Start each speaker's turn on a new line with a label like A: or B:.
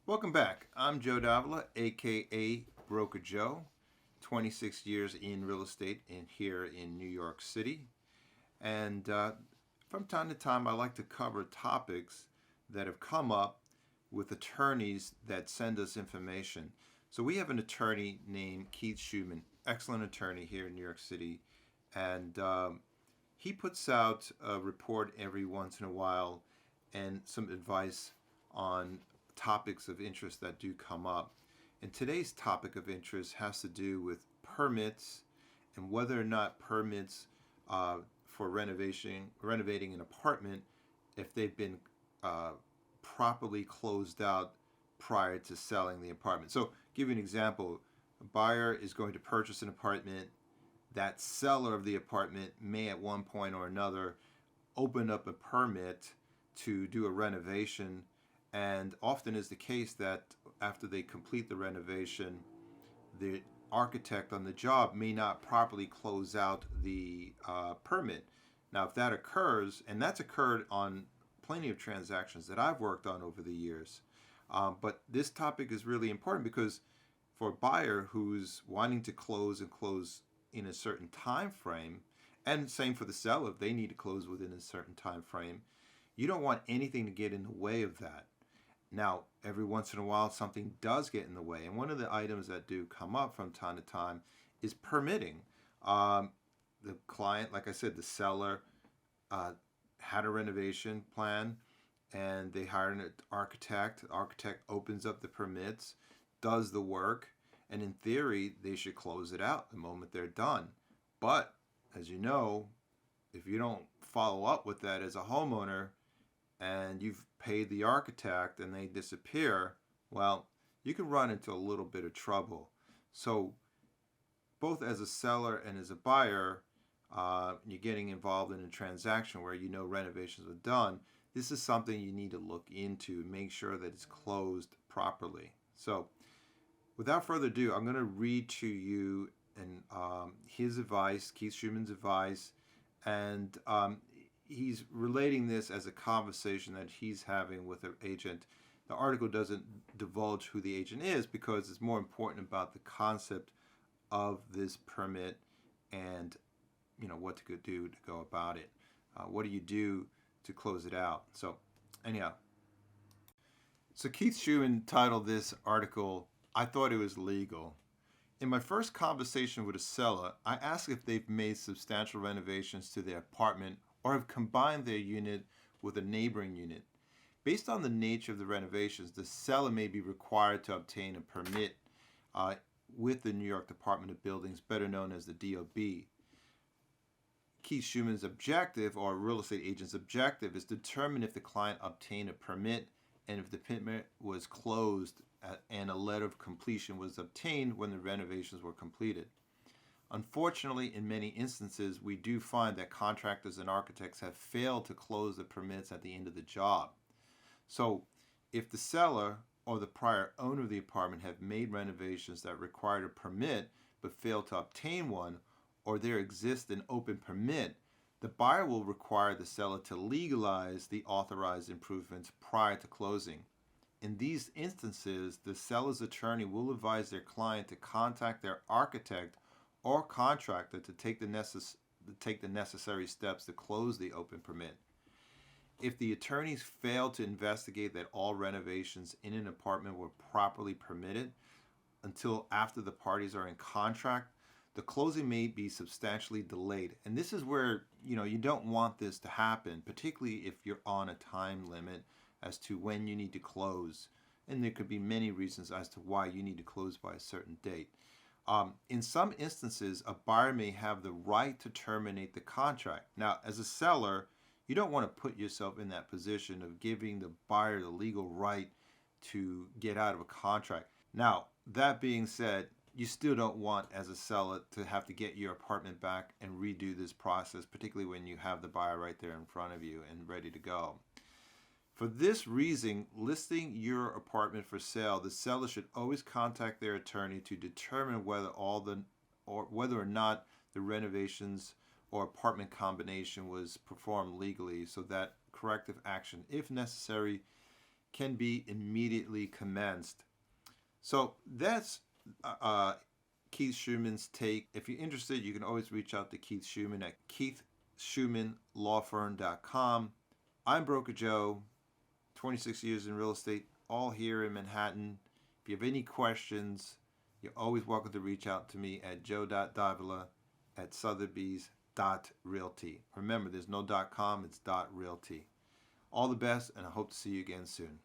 A: Welcome back. I'm Joe Davila, aka Broker Joe. 26 years in real estate here in New York City. And from time to time, I like to cover topics that have come up with attorneys that send us information. So we have an attorney named Keith Schuman, excellent attorney here in New York City. And he puts out a report every once in a while and some advice on topics of interest that do come up. And today's topic of interest has to do with permits and whether or not permits for renovating an apartment, if they've been properly closed out prior to selling the apartment. So, give you an example: a buyer is going to purchase an apartment. That seller of the apartment may, at one point or another, open up a permit to do a renovation. And often is the case that after they complete the renovation, the architect on the job may not properly close out the permit. Now, if that occurs, and that's occurred on plenty of transactions that I've worked on over the years, but this topic is really important because for a buyer who's wanting to close and close in a certain time frame, and same for the seller, if they need to close within a certain time frame, you don't want anything to get in the way of that. Now, every once in a while, something does get in the way. And one of the items that do come up from time to time is permitting. The client, like I said, the seller had a renovation plan and they hired an architect. The architect opens up the permits, does the work, and in theory, they should close it out the moment they're done. But, as you know, if you don't follow up with that as a homeowner, and you've paid the architect and they disappear, well, you can run into a little bit of trouble. So both as a seller and as a buyer, you're getting involved in a transaction where you know renovations are done. This is something you need to look into and make sure that it's closed properly. So without further ado, I'm going to read to you his advice, Keith Schuman's advice, and he's relating this as a conversation that he's having with an agent. The article doesn't divulge who the agent is because it's more important about the concept of this permit and what to do to go about it. What do you do to close it out? So anyhow, so Keith Schuman titled this article, "I Thought It Was Legal." In my first conversation with a seller, I asked if they've made substantial renovations to their apartment or have combined their unit with a neighboring unit. Based on the nature of the renovations, the seller may be required to obtain a permit with the New York Department of Buildings, better known as the DOB. Keith Schuman's objective, or a real estate agent's objective, is to determine if the client obtained a permit and if the permit was closed and a letter of completion was obtained when the renovations were completed. Unfortunately, in many instances, we do find that contractors and architects have failed to close the permits at the end of the job. So, if the seller or the prior owner of the apartment have made renovations that required a permit but failed to obtain one, or there exists an open permit, the buyer will require the seller to legalize the authorized improvements prior to closing. In these instances, the seller's attorney will advise their client to contact their architect or contractor to take the necessary steps to close the open permit. If the attorneys fail to investigate that all renovations in an apartment were properly permitted until after the parties are in contract, the closing may be substantially delayed. And this is where you don't want this to happen, particularly if you're on a time limit as to when you need to close. And there could be many reasons as to why you need to close by a certain date. In some instances, a buyer may have the right to terminate the contract. Now, as a seller, you don't want to put yourself in that position of giving the buyer the legal right to get out of a contract. Now, that being said, you still don't want, as a seller, to have to get your apartment back and redo this process, particularly when you have the buyer right there in front of you and ready to go. For this reason, listing your apartment for sale, the seller should always contact their attorney to determine whether or not the renovations or apartment combination was performed legally, so that corrective action, if necessary, can be immediately commenced. So that's Keith Schumann's take. If you're interested, you can always reach out to Keith Schumann at keithschumannlawfirm.com. I'm Broker Joe, 26 years in real estate, all here in Manhattan. If you have any questions, you're always welcome to reach out to me at joe.davila@sotheby's.realty. Remember, there's no .com, it's .realty. All the best, and I hope to see you again soon.